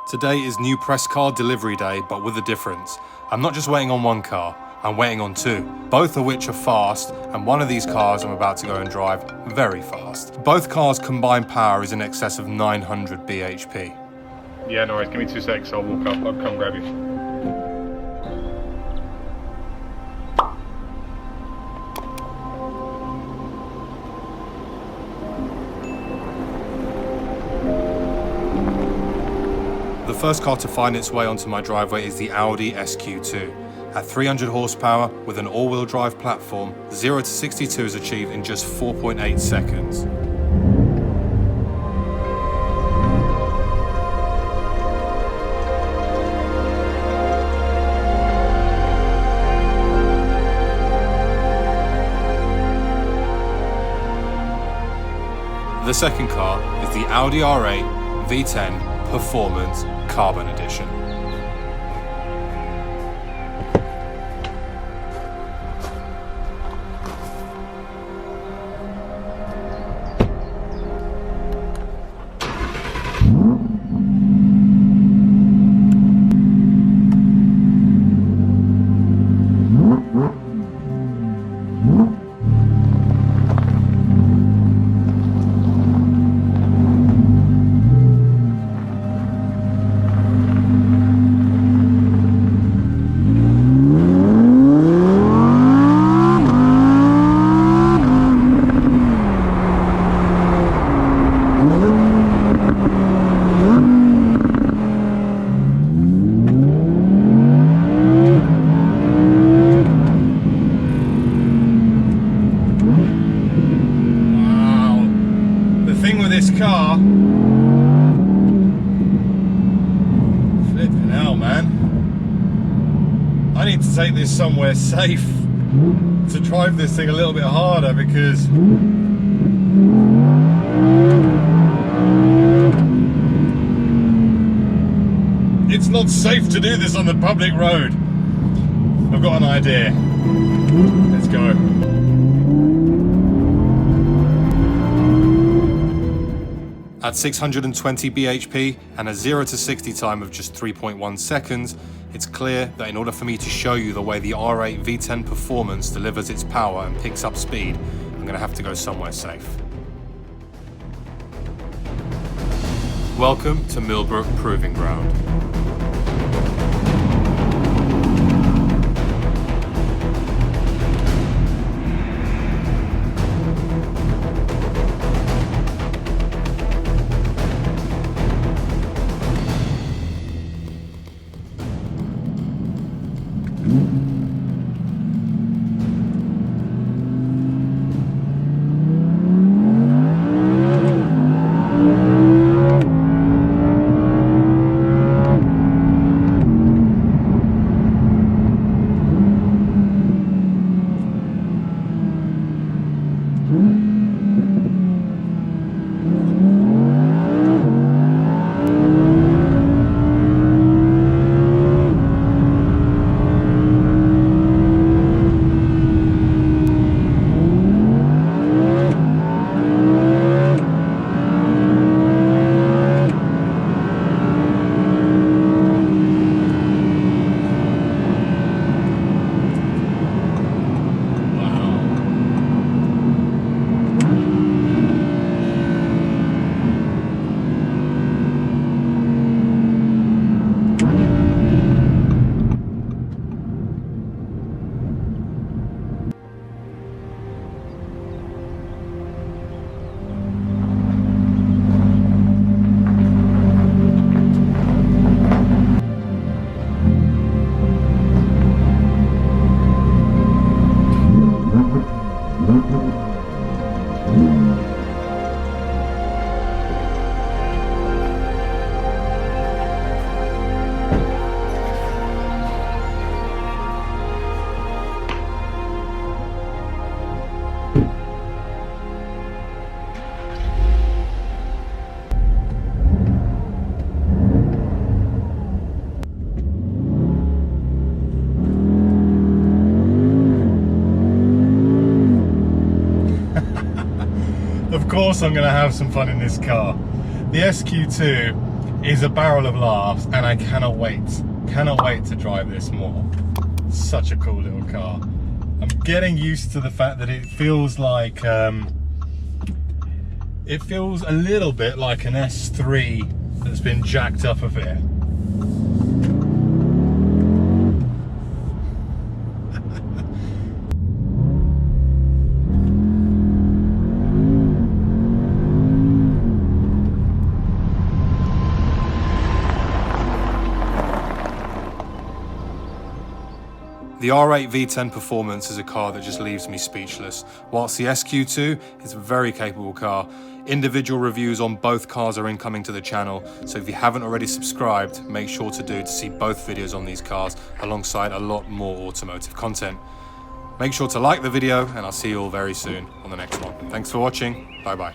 Today is new press car delivery day, but with a difference. I'm not just waiting on one car, I'm waiting on two, both of which are fast, and one of these cars I'm about to go and drive very fast. Both cars' combined power is in excess of 900 bhp. Yeah, no worries, give me 2 seconds, I'll walk up, I'll come grab you. The first car to find its way onto my driveway is the Audi SQ2. At 300 horsepower with an all-wheel drive platform, 0 to 62 is achieved in just 4.8 seconds. The second car is the Audi R8 V10 Performance Carbon Edition. This car, flipping hell, man. I need to take this somewhere safe to drive this thing a little bit harder, because it's not safe to do this on the public road. I've got an idea. Let's go. At 620 bhp and a 0 to 60 time of just 3.1 seconds, it's clear that in order for me to show you the way the R8 V10 Performance delivers its power and picks up speed, I'm going to have to go somewhere safe. Welcome to Millbrook Proving Ground. Of course I'm going to have some fun in this car. The SQ2 is a barrel of laughs, and I cannot wait to drive this more. Such a cool little car. I'm getting used to the fact that it feels like it feels a little bit like an S3 that's been jacked up a bit. The R8 V10 Performance is a car that just leaves me speechless, whilst the SQ2 is a very capable car. Individual reviews on both cars are incoming to the channel, so if you haven't already subscribed, make sure to see both videos on these cars, alongside a lot more automotive content. Make sure to like the video, and I'll see you all very soon on the next one. Thanks for watching, bye bye.